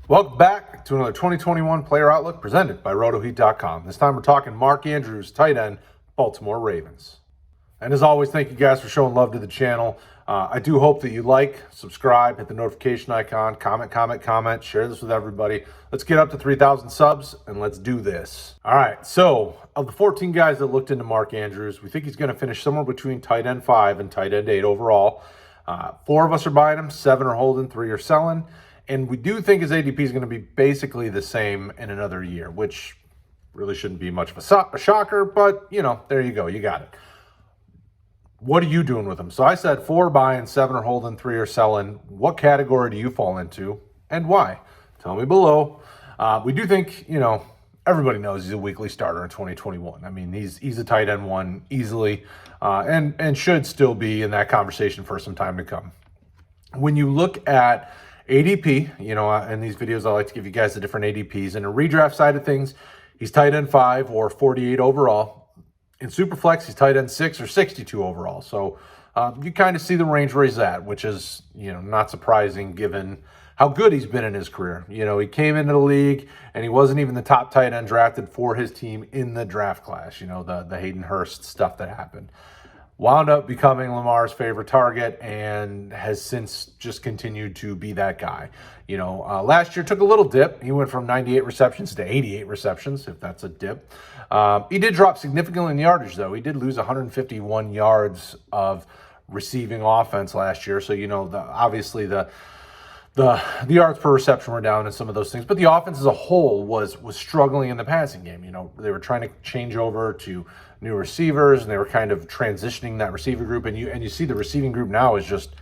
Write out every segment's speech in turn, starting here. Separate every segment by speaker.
Speaker 1: Welcome back to another 2021 Player Outlook presented by RotoHeat.com. This time we're talking Mark Andrews, tight end, Baltimore Ravens. And as always, thank you guys for showing love to the channel. I do hope that you like, subscribe, hit the notification icon, comment, share this with everybody. Let's get up to 3,000 subs and let's do this. All right, so of the 14 guys that looked into Mark Andrews, we think he's going to finish somewhere between tight end 5 and tight end 8 overall. 4 of us are buying him, 7 are holding, 3 are selling. And we do think his ADP is going to be basically the same in another year, which really shouldn't be much of a shocker, but, you know, there you go. You got it. What are you doing with him? So I said 4 are buying, 7 are holding, 3 are selling. What category do you fall into and why? Tell me below. We do think, you know, everybody knows he's a weekly starter in 2021. I mean, he's a tight end 1 easily and should still be in that conversation for some time to come. When you look at ADP, you know, in these videos, I like to give you guys the different ADPs. In a redraft side of things, he's tight end 5 or 48 overall. In Superflex, he's tight end 6 or 62 overall. So you kind of see the range where he's at, which is, you know, not surprising given how good he's been in his career. You know, he came into the league and he wasn't even the top tight end drafted for his team in the draft class. You know, the Hayden Hurst stuff that happened. Wound up becoming Lamar's favorite target and has since just continued to be that guy. You know, last year took a little dip. He went from 98 receptions to 88 receptions, if that's a dip. He did drop significantly in yardage, though. He did lose 151 yards of receiving offense last year. So, you know, obviously the yards per reception were down and some of those things. But the offense as a whole was struggling in the passing game. You know, they were trying to change over to new receivers, and they were kind of transitioning that receiver group. And you see the receiving group now is just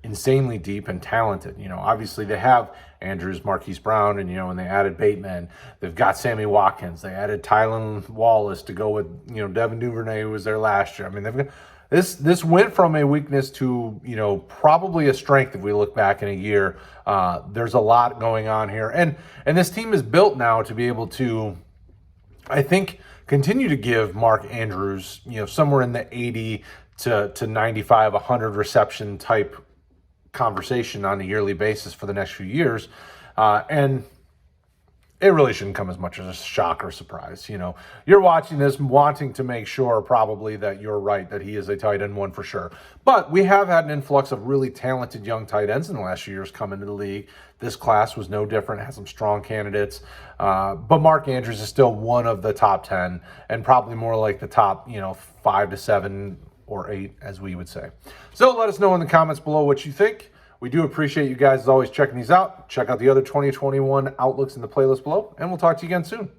Speaker 1: insanely deep and talented. You know, obviously they have Andrews, Marquise Brown, and, you know, when they added Bateman, they've got Sammy Watkins. They added Tylan Wallace to go with, you know, Devin Duvernay, who was there last year. I mean, they've got this went from a weakness to, you know, probably a strength if we look back in a year. There's a lot going on here. And this team is built now to be able to, I think, continue to give Mark Andrews, you know, somewhere in the 80 to 95, 100 reception type conversation on a yearly basis for the next few years. And it really shouldn't come as much as a shock or surprise. You know, you're watching this wanting to make sure probably that you're right, that he is a tight end 1 for sure. But we have had an influx of really talented young tight ends in the last few years come into the league. This class was no different, has some strong candidates. But Mark Andrews is still one of the top 10 and probably more like the top, you know, 5 to 7 or 8, as we would say. So let us know in the comments below what you think. We do appreciate you guys as always checking these out. Check out the other 2021 outlooks in the playlist below, and we'll talk to you again soon.